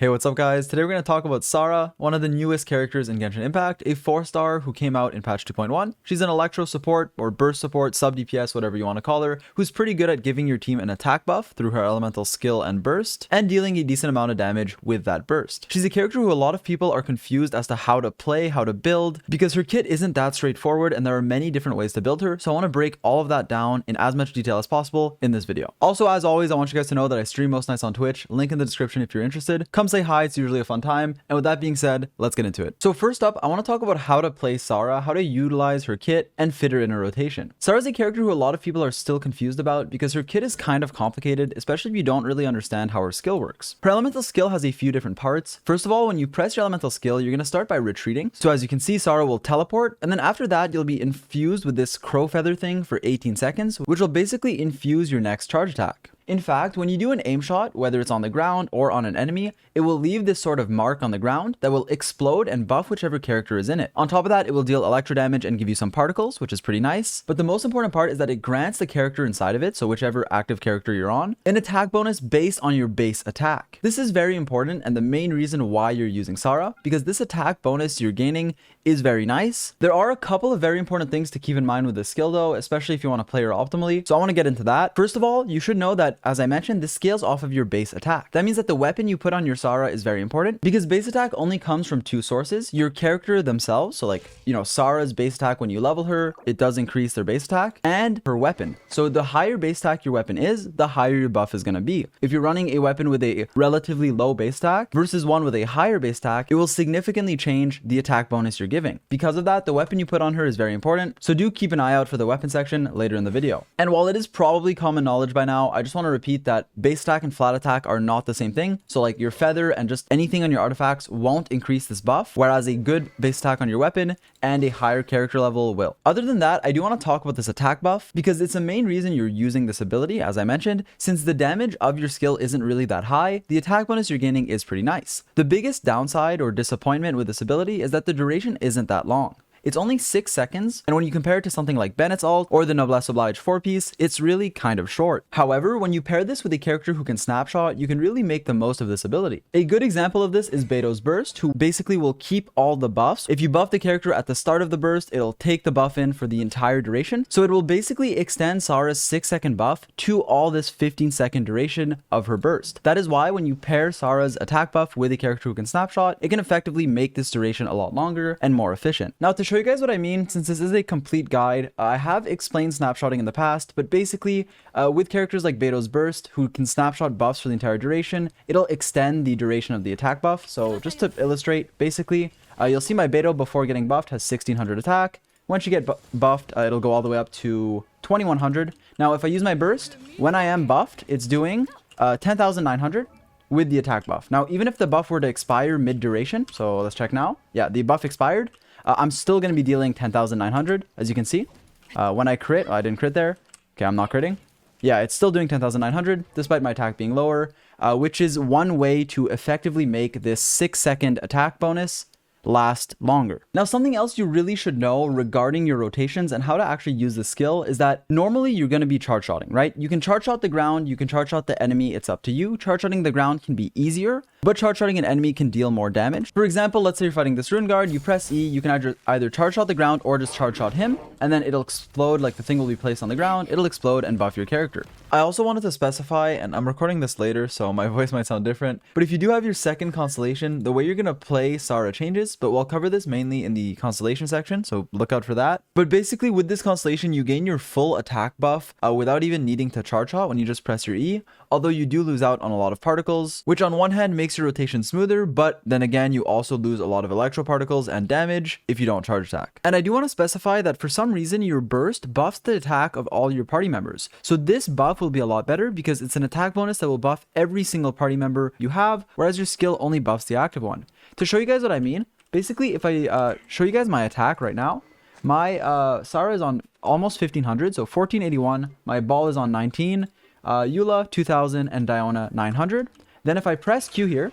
Hey, what's up guys? Today we're going to talk about Sara, one of the newest characters in Genshin Impact, a 4-star who came out in patch 2.1. She's an electro support or burst support, sub DPS, whatever you want to call her, who's pretty good at giving your team an attack buff through her elemental skill and burst, and dealing a decent amount of damage with that burst. She's a character who a lot of people are confused as to how to play, how to build, because her kit isn't that straightforward and there are many different ways to build her, so I want to break all of that down in as much detail as possible in this video. Also, as always, I want you guys to know that I stream most nights on Twitch, link in the description if you're interested. Come say hi, it's usually a fun time. And with that being said, let's get into it. So first up, I want to talk about how to play Sara, how to utilize her kit and fit her in a rotation. Sara is a character who a lot of people are still confused about because her kit is kind of complicated, especially if you don't really understand how her skill works. Her elemental skill has a few different parts. First of all, when you press your elemental skill, you're going to start by retreating. So as you can see, Sara will teleport, and then after that, you'll be infused with this crow feather thing for 18 seconds, which will basically infuse your next charge attack. In fact, when you do an aim shot, whether it's on the ground or on an enemy, it will leave this sort of mark on the ground that will explode and buff whichever character is in it. On top of that, it will deal electro damage and give you some particles, which is pretty nice. But the most important part is that it grants the character inside of it, so whichever active character you're on, an attack bonus based on your base attack. This is very important and the main reason why you're using Sara, because this attack bonus you're gaining is very nice. There are a couple of very important things to keep in mind with this skill though, especially if you want to play her optimally. So I want to get into that. First of all, you should know that, as I mentioned, this scales off of your base attack. That means that the weapon you put on your Sara is very important because base attack only comes from two sources: your character themselves, so like, Sara's base attack when you level her, it does increase their base attack, and her weapon. So the higher base attack your weapon is, the higher your buff is going to be. If you're running a weapon with a relatively low base attack versus one with a higher base attack, it will significantly change the attack bonus you're giving. Because of that, the weapon you put on her is very important, so do keep an eye out for the weapon section later in the video. And while it is probably common knowledge by now, I just want to repeat that base attack and flat attack are not the same thing. So like your feather and just anything on your artifacts won't increase this buff, whereas a good base attack on your weapon and a higher character level will. Other than that, I do want to talk about this attack buff because it's a main reason you're using this ability, as I mentioned. Since the damage of your skill isn't really that high, the attack bonus you're gaining is pretty nice. The biggest downside or disappointment with this ability is that the duration isn't that long. It's only 6 seconds, and when you compare it to something like Bennett's ult or the Noblesse Oblige 4-piece, it's really kind of short. However, when you pair this with a character who can snapshot, you can really make the most of this ability. A good example of this is Beto's burst, who basically will keep all the buffs. If you buff the character at the start of the burst, it'll take the buff in for the entire duration. So it will basically extend Sara's 6-second buff to all this 15-second duration of her burst. That is why when you pair Sara's attack buff with a character who can snapshot, it can effectively make this duration a lot longer and more efficient. Now, to show you guys what I mean, since this is a complete guide, I have explained snapshotting in the past, but basically with characters like Beto's burst, who can snapshot buffs for the entire duration, it'll extend the duration of the attack buff. So just to illustrate, basically you'll see my Beto before getting buffed has 1600 attack. Once you get buffed, it'll go all the way up to 2100. Now if I use my burst, when I am buffed, it's doing 10,900 with the attack buff. Now even if the buff were to expire mid duration, so let's check now. Yeah, the buff expired. I'm still going to be dealing 10,900, as you can see. When I crit, I didn't crit there. Okay, I'm not critting. Yeah, it's still doing 10,900, despite my attack being lower, which is one way to effectively make this 6-second attack bonus last longer. Now, something else you really should know regarding your rotations and how to actually use the skill is that normally you're going to be charge shotting, right? You can charge shot the ground, you can charge shot the enemy, it's up to you. Charge shotting the ground can be easier, but charge shotting an enemy can deal more damage. For example, let's say you're fighting this rune guard, you press E, you can either charge shot the ground or just charge shot him, and then it'll explode, like the thing will be placed on the ground, it'll explode and buff your character. I also wanted to specify, and I'm recording this later, so my voice might sound different, but if you do have your second constellation, the way you're going to play Sara changes, but we'll cover this mainly in the constellation section, so look out for that. But basically with this constellation, you gain your full attack buff without even needing to charge shot when you just press your E, although you do lose out on a lot of particles, which on one hand makes your rotation smoother, but then again, you also lose a lot of electro particles and damage if you don't charge attack. And I do want to specify that for some reason, your burst buffs the attack of all your party members. So this buff will be a lot better because it's an attack bonus that will buff every single party member you have, whereas your skill only buffs the active one. To show you guys what I mean, basically if I show you guys my attack right now, my Sara is on almost 1500, so 1481, my ball is on 19, Eula 2000, and Diona 900. Then if I press Q here,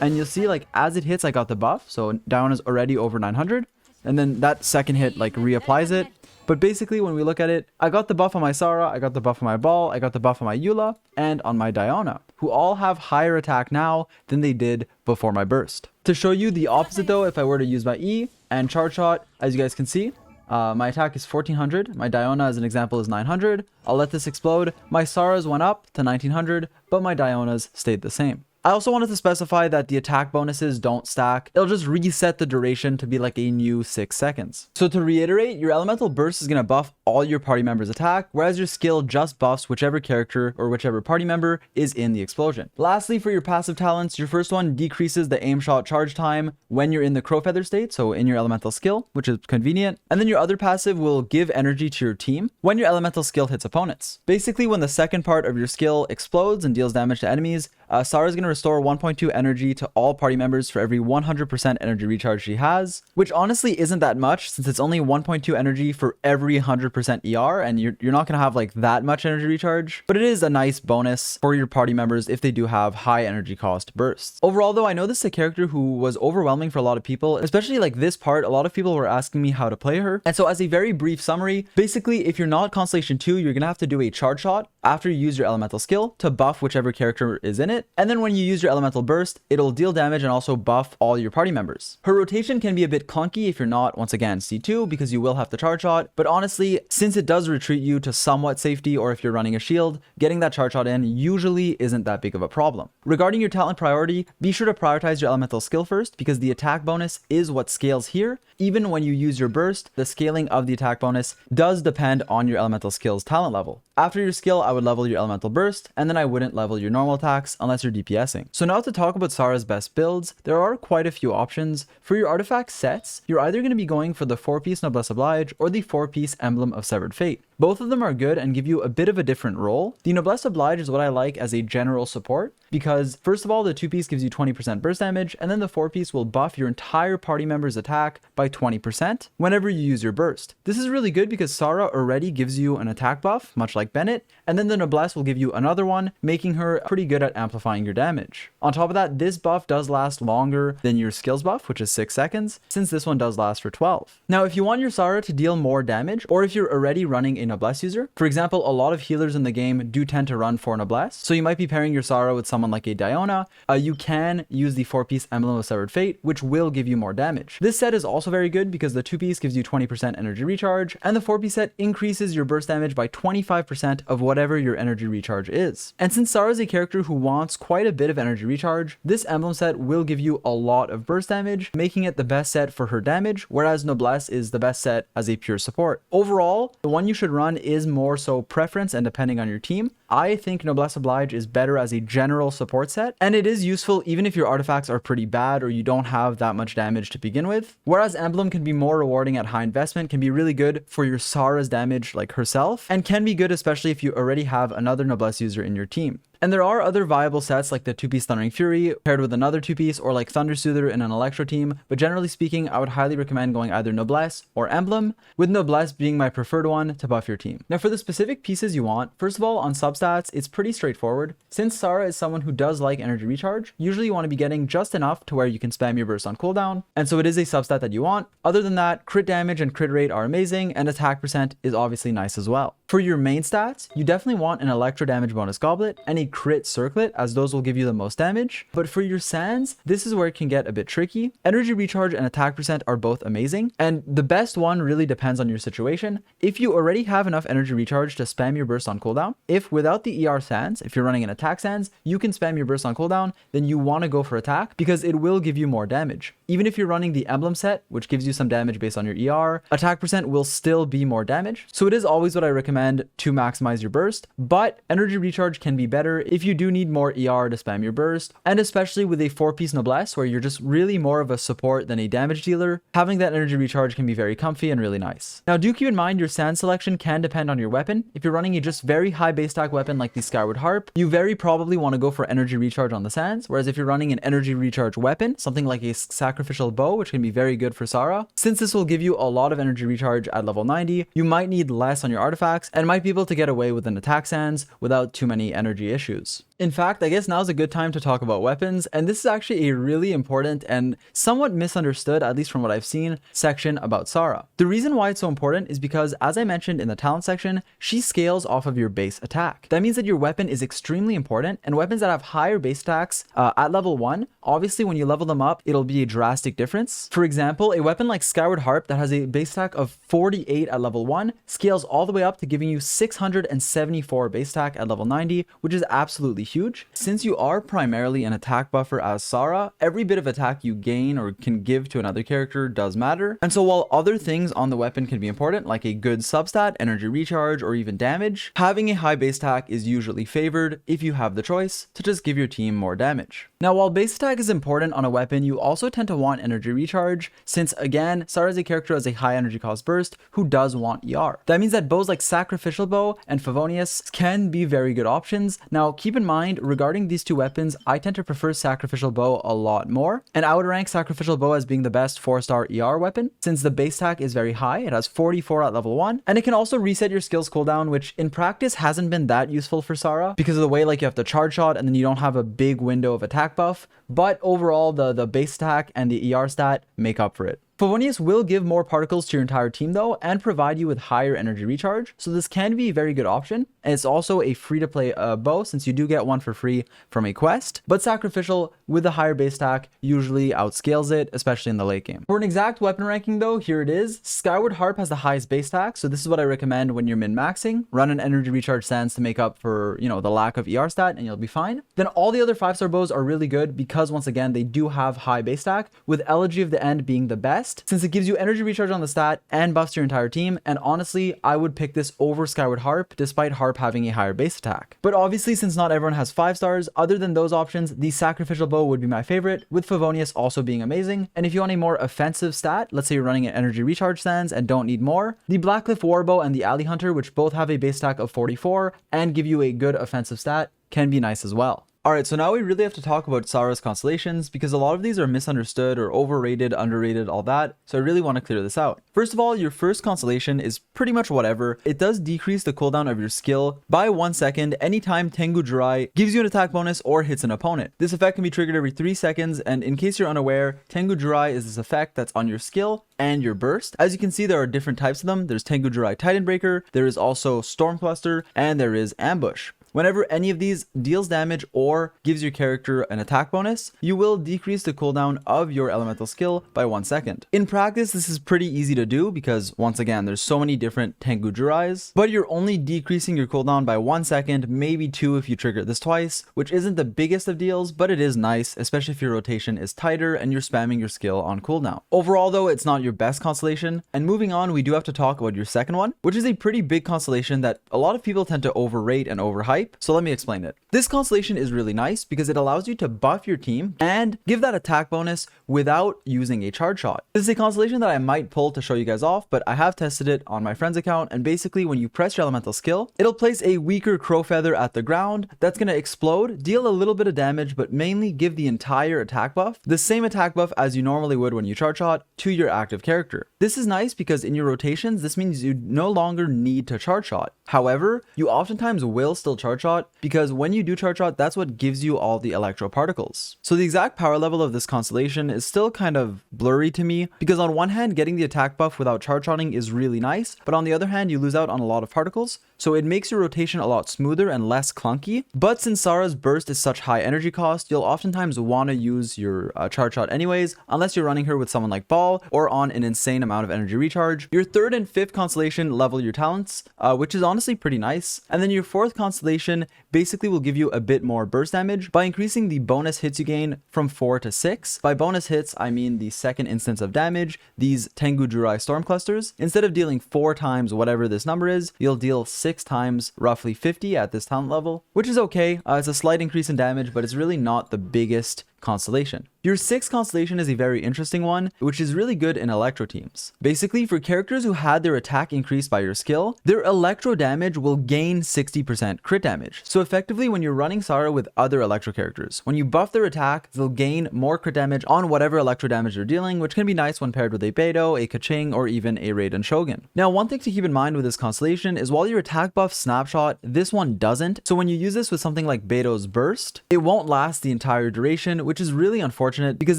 and you'll see like as it hits I got the buff, so Diona's already over 900, and then that second hit like reapplies it. But basically, when we look at it, I got the buff on my Sara, I got the buff on my Ball, I got the buff on my Eula, and on my Diona. who all have higher attack now than they did before my burst. To show you the opposite though, if I were to use my E and charge shot, as you guys can see, my attack is 1400, my Diona as an example is 900. I'll let this explode. My Sara's went up to 1900, but my Diona's stayed the same. I also wanted to specify that the attack bonuses don't stack. It'll just reset the duration to be like a new 6 seconds. So to reiterate, your elemental burst is going to buff all your party members' attack, whereas your skill just buffs whichever character or whichever party member is in the explosion. Lastly, for your passive talents, your first one decreases the aim shot charge time when you're in the crow feather state, so in your elemental skill, which is convenient. And then your other passive will give energy to your team when your elemental skill hits opponents. Basically, when the second part of your skill explodes and deals damage to enemies, Sara is going to restore 1.2 energy to all party members for every 100% energy recharge she has, which honestly isn't that much since it's only 1.2 energy for every 100% ER, and you're not going to have like that much energy recharge, but it is a nice bonus for your party members if they do have high energy cost bursts. Overall though, I know this is a character who was overwhelming for a lot of people, especially like this part. A lot of people were asking me how to play her, and so as a very brief summary, basically if you're not Constellation 2, you're going to have to do a charge shot after you use your elemental skill to buff whichever character is in it, and then when you use your elemental burst, it'll deal damage and also buff all your party members. Her rotation can be a bit clunky if you're not, once again, C2, because you will have to charge shot, but honestly, since it does retreat you to somewhat safety, or if you're running a shield, getting that charge shot in usually isn't that big of a problem. Regarding your talent priority, be sure to prioritize your elemental skill first, because the attack bonus is what scales here. Even when you use your burst, the scaling of the attack bonus does depend on your elemental skill's talent level. After your skill, I would level your elemental burst, and then I wouldn't level your normal attacks unless you're DPSing. So now to talk about Sara's best builds, there are quite a few options. For your artifact sets, you're either going to be going for the 4-piece Noblesse Oblige or the 4-piece Emblem of Severed Fate. Both of them are good and give you a bit of a different role. The Noblesse Oblige is what I like as a general support, because first of all, the 2-piece gives you 20% burst damage, and then the 4-piece will buff your entire party member's attack by 20% whenever you use your burst. This is really good because Sara already gives you an attack buff, much like Bennett, and then the Noblesse will give you another one, making her pretty good at amplifying your damage. On top of that, this buff does last longer than your skills buff, which is 6 seconds, since this one does last for 12. Now, if you want your Sara to deal more damage, or if you're already running a Noblesse user, for example, a lot of healers in the game do tend to run 4 Noblesse, so you might be pairing your Sara with someone like a Diona, you can use the 4-piece Emblem of Severed Fate, which will give you more damage. This set is also very good because the 2-piece gives you 20% energy recharge, and the 4-piece set increases your burst damage by 25% of whatever your energy recharge is. And since Sara is a character who wants quite a bit of energy recharge, this emblem set will give you a lot of burst damage, making it the best set for her damage, whereas Noblesse is the best set as a pure support. Overall, the one you should run is more so preference and depending on your team. I think Noblesse Oblige is better as a general support set, and it is useful even if your artifacts are pretty bad or you don't have that much damage to begin with, whereas Emblem can be more rewarding at high investment, can be really good for your Sara's damage like herself, and can be good especially if you already have another Noblesse user in your team. And there are other viable sets like the 2-piece Thundering Fury paired with another 2-piece, or like Thunder Soother in an Electro team, but generally speaking, I would highly recommend going either Noblesse or Emblem, with Noblesse being my preferred one to buff your team. Now for the specific pieces you want, first of all, on substats, it's pretty straightforward. Since Sara is someone who does like energy recharge, usually you want to be getting just enough to where you can spam your burst on cooldown, and so it is a substat that you want. Other than that, crit damage and crit rate are amazing, and attack percent is obviously nice as well. For your main stats, you definitely want an Electro damage bonus goblet and a crit circlet, as those will give you the most damage. But for your sands, this is where it can get a bit tricky. Energy recharge and attack percent are both amazing, and the best one really depends on your situation. If you already have enough energy recharge to spam your burst on cooldown, if without the ER sands, if you're running an attack sands, you can spam your burst on cooldown, then you want to go for attack because it will give you more damage. Even if you're running the emblem set, which gives you some damage based on your ER, attack percent will still be more damage. So it is always what I recommend to maximize your burst, but energy recharge can be better if you do need more ER to spam your burst, and especially with a 4-piece Noblesse where you're just really more of a support than a damage dealer, having that energy recharge can be very comfy and really nice. Now do keep in mind your sand selection can depend on your weapon. If you're running a just very high base stack weapon like the Skyward Harp, you very probably want to go for energy recharge on the sands, whereas if you're running an energy recharge weapon, something like a sacrificial bow, which can be very good for Sara, since this will give you a lot of energy recharge at level 90, you might need less on your artifacts, attacks and might be able to get away with an attack sans without too many energy issues. In fact, I guess now's a good time to talk about weapons, and this is actually a really important and somewhat misunderstood, at least from what I've seen, section about Sara. The reason why it's so important is because, as I mentioned in the talent section, she scales off of your base attack. That means that your weapon is extremely important, and weapons that have higher base attacks at level 1, obviously when you level them up, it'll be a drastic difference. For example, a weapon like Skyward Harp that has a base attack of 48 at level 1 scales all the way up to giving you 674 base attack at level 90, which is absolutely huge. Since you are primarily an attack buffer as Sara, every bit of attack you gain or can give to another character does matter. And so while other things on the weapon can be important, like a good substat, energy recharge, or even damage, having a high base attack is usually favored if you have the choice to just give your team more damage. Now, while base attack is important on a weapon, you also tend to want energy recharge, since again, Sara is a character as a high energy cost burst who does want ER. That means that bows like Sacrificial Bow and Favonius can be very good options. Now, keep in mind, regarding these two weapons, I tend to prefer Sacrificial Bow a lot more, and I would rank Sacrificial Bow as being the best 4-star ER weapon, since the base attack is very high. It has 44 at level 1, and it can also reset your skills cooldown, which in practice hasn't been that useful for Sara because of the way like you have to charge shot and then you don't have a big window of attack buff, but overall the base attack and the ER stat make up for it. Favonius will give more particles to your entire team though, and provide you with higher energy recharge, so this can be a very good option, and it's also a free-to-play bow since you do get one for free from a quest, but Sacrificial with the higher base attack usually outscales it, especially in the late game. For an exact weapon ranking though, here it is. Skyward Harp has the highest base attack, so this is what I recommend when you're min-maxing. Run an energy recharge sans to make up for, you know, the lack of ER stat and you'll be fine. Then all the other 5-star bows are really good because once again, they do have high base attack, with Elegy of the End being the best, since it gives you energy recharge on the stat and buffs your entire team, and honestly, I would pick this over Skyward Harp, despite Harp having a higher base attack. But obviously, since not everyone has 5 stars, other than those options, the Sacrificial Bow would be my favorite, with Favonius also being amazing. And if you want a more offensive stat, let's say you're running an energy recharge sans and don't need more, the Blackcliff Warbow and the Alley Hunter, which both have a base attack of 44 and give you a good offensive stat, can be nice as well. Alright, so now we really have to talk about Sara's constellations, because a lot of these are misunderstood or overrated, underrated, all that, so I really want to clear this out. First of all, your first constellation is pretty much whatever. It does decrease the cooldown of your skill by 1 second anytime Tengu Jirai gives you an attack bonus or hits an opponent. This effect can be triggered every 3 seconds, and in case you're unaware, Tengu Jirai is this effect that's on your skill and your burst. As you can see, there are different types of them. There's Tengu Jirai Titan Breaker, there is also Storm Cluster, and there is Ambush. Whenever any of these deals damage or gives your character an attack bonus, you will decrease the cooldown of your elemental skill by 1 second. In practice, this is pretty easy to do because, once again, there's so many different Tengu Jirais, but you're only decreasing your cooldown by 1 second, maybe 2 if you trigger this twice, which isn't the biggest of deals, but it is nice, especially if your rotation is tighter and you're spamming your skill on cooldown. Overall though, it's not your best constellation, and moving on, we do have to talk about your second one, which is a pretty big constellation that a lot of people tend to overrate and overhype. So let me explain it. This constellation is really nice because it allows you to buff your team and give that attack bonus without using a charge shot. This is a constellation that I might pull to show you guys off, but I have tested it on my friend's account, and basically when you press your elemental skill, it'll place a weaker crow feather at the ground that's going to explode, deal a little bit of damage, but mainly give the entire attack buff, the same attack buff as you normally would when you charge shot, to your active character. This is nice because in your rotations, this means you no longer need to charge shot. However, you oftentimes will still charge shot because when you do charge shot, that's what gives you all the electro particles. So the exact power level of this constellation is still kind of blurry to me because on one hand, getting the attack buff without charge shotting is really nice, but on the other hand, you lose out on a lot of particles. So it makes your rotation a lot smoother and less clunky. But since Sara's burst is such high energy cost, you'll oftentimes want to use your charge shot anyways, unless you're running her with someone like Ball or on an insane amount of energy recharge. Your third and fifth constellation level your talents, which is honestly pretty nice. And then your fourth constellation basically will give you a bit more burst damage by increasing the bonus hits you gain from 4 to 6. By bonus hits, I mean the second instance of damage, these Tengu Jirai storm clusters. Instead of dealing 4 times whatever this number is, you'll deal 6 times roughly 50 at this talent level, which is okay. It's a slight increase in damage, but it's really not the biggest constellation. Your 6th constellation is a very interesting one, which is really good in electro teams. Basically, for characters who had their attack increased by your skill, their electro damage will gain 60% crit damage. So effectively, when you're running Sara with other electro characters, when you buff their attack, they'll gain more crit damage on whatever electro damage they're dealing, which can be nice when paired with a Beidou, a Keqing, or even a Raiden Shogun. Now, one thing to keep in mind with this constellation is while your attack buff snapshot, this one doesn't. So when you use this with something like Beidou's burst, it won't last the entire duration, which is really unfortunate because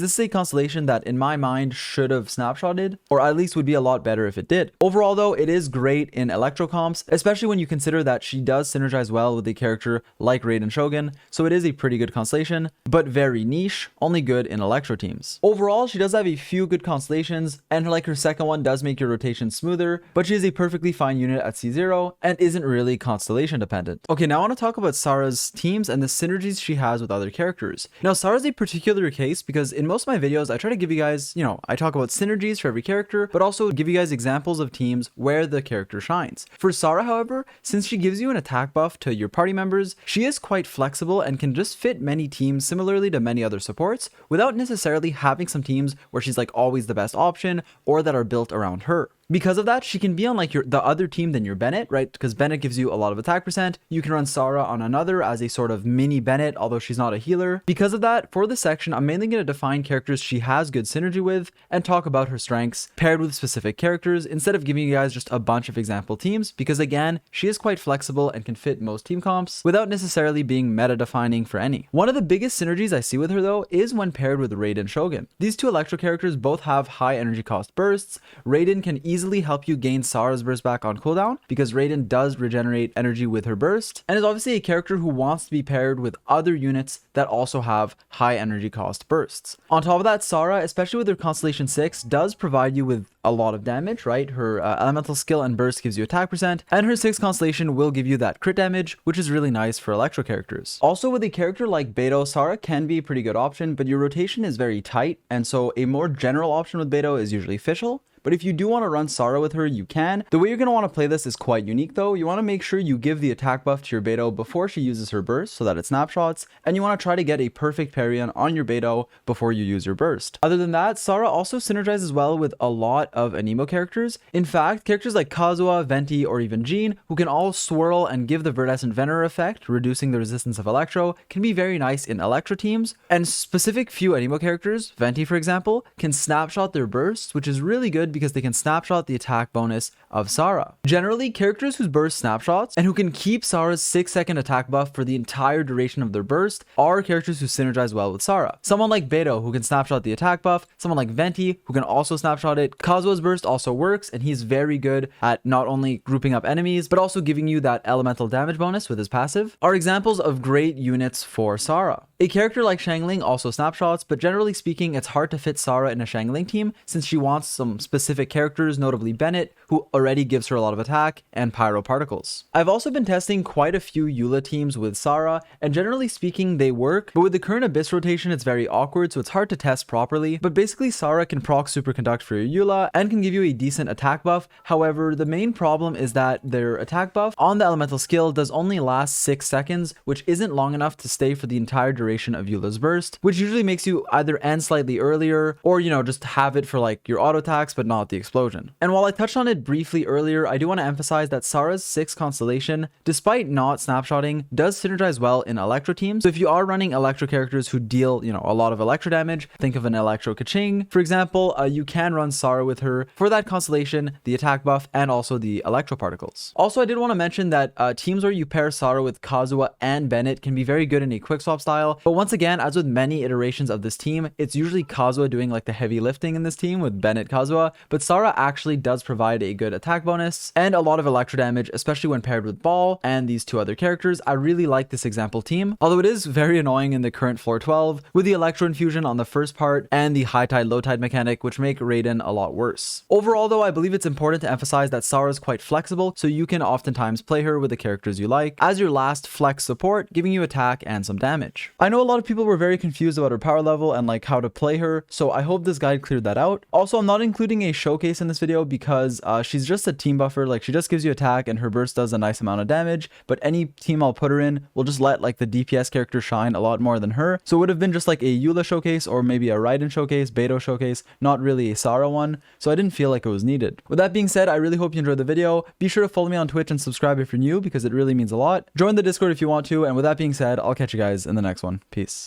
this is a constellation that in my mind should have snapshotted, or at least would be a lot better if it did. Overall though, it is great in electro comps, especially when you consider that she does synergize well with a character like Raiden Shogun, so it is a pretty good constellation, but very niche, only good in electro teams. Overall, she does have a few good constellations, and like her second one does make your rotation smoother, but she is a perfectly fine unit at C0 and isn't really constellation dependent. Okay, now I want to talk about Sara's teams and the synergies she has with other characters. Now, Sara's a particular case because in most of my videos, I try to give you guys, I talk about synergies for every character, but also give you guys examples of teams where the character shines. For Sara, however, since she gives you an attack buff to your party members, she is quite flexible and can just fit many teams similarly to many other supports without necessarily having some teams where she's like always the best option or that are built around her. Because of that, she can be on like the other team than your Bennett, right? Because Bennett gives you a lot of attack percent. You can run Sara on another as a sort of mini Bennett, although she's not a healer. Because of that, for this section, I'm mainly going to define characters she has good synergy with and talk about her strengths paired with specific characters instead of giving you guys just a bunch of example teams, because again, she is quite flexible and can fit most team comps without necessarily being meta defining for any. One of the biggest synergies I see with her though is when paired with Raiden Shogun. These two electro characters both have high energy cost bursts. Raiden can easily help you gain Sara's burst back on cooldown because Raiden does regenerate energy with her burst and is obviously a character who wants to be paired with other units that also have high energy cost bursts. On top of that, Sara, especially with her Constellation 6, does provide you with a lot of damage, right? Her elemental skill and burst gives you attack percent, and her 6th constellation will give you that crit damage, which is really nice for electro characters. Also, with a character like Beidou, Sara can be a pretty good option, but your rotation is very tight, and so a more general option with Beidou is usually Fischl. But if you do want to run Sara with her, you can. The way you're going to want to play this is quite unique though. You want to make sure you give the attack buff to your Beidou before she uses her burst so that it snapshots, and you want to try to get a perfect parry on your Beidou before you use your burst. Other than that, Sara also synergizes well with a lot of Anemo characters. In fact, characters like Kazuha, Venti, or even Jean, who can all swirl and give the Verdescent Vener effect, reducing the resistance of Electro, can be very nice in Electro teams. And specific few Anemo characters, Venti for example, can snapshot their bursts, which is really good because they can snapshot the attack bonus of Sara. Generally, characters whose burst snapshots and who can keep Sara's 6-second attack buff for the entire duration of their burst are characters who synergize well with Sara. Someone like Beidou, who can snapshot the attack buff, someone like Venti, who can also snapshot it. Kazuha's burst also works, and he's very good at not only grouping up enemies, but also giving you that elemental damage bonus with his passive, are examples of great units for Sara. A character like Xiangling also snapshots, but generally speaking, it's hard to fit Sara in a Xiangling team since she wants some specific characters, notably Bennett, who already gives her a lot of attack, and pyro particles. I've also been testing quite a few Eula teams with Sara, and generally speaking, they work, but with the current Abyss rotation, it's very awkward, so it's hard to test properly. But basically, Sara can proc Superconduct for your Eula and can give you a decent attack buff. However, the main problem is that their attack buff on the elemental skill does only last 6 seconds, which isn't long enough to stay for the entire duration of Eula's burst, which usually makes you either end slightly earlier or, just have it for like your auto attacks, but not the explosion. And while I touched on it briefly earlier, I do want to emphasize that Sara's 6th constellation, despite not snapshotting, does synergize well in electro teams. So if you are running electro characters who deal, a lot of electro damage, think of an electro Keqing, for example, you can run Sara with her for that constellation, the attack buff, and also the electro particles. Also, I did want to mention that teams where you pair Sara with Kazuha and Bennett can be very good in a quick swap style, but once again, as with many iterations of this team, it's usually Kazuha doing like the heavy lifting in this team with Bennett Kazuha, but Sara actually does provide a good attack bonus and a lot of electro damage, especially when paired with Ball and these two other characters. I really like this example team, although it is very annoying in the current floor 12 with the electro infusion on the first part and the high tide low tide mechanic, which make Raiden a lot worse. Overall though, I believe it's important to emphasize that Sara is quite flexible, so you can oftentimes play her with the characters you like as your last flex support, giving you attack and some damage. I I know a lot of people were very confused about her power level and like how to play her, so I hope this guide cleared that out. Also, I'm not including a showcase in this video because she's just a team buffer. Like, she just gives you attack and her burst does a nice amount of damage, but any team I'll put her in will just let like the DPS character shine a lot more than her. So it would have been just like a Eula showcase or maybe a Raiden showcase, Beto showcase, not really a Sara one. So I didn't feel like it was needed. With that being said, I really hope you enjoyed the video. Be sure to follow me on Twitch and subscribe if you're new because it really means a lot. Join the Discord if you want to. And with that being said, I'll catch you guys in the next one. Peace.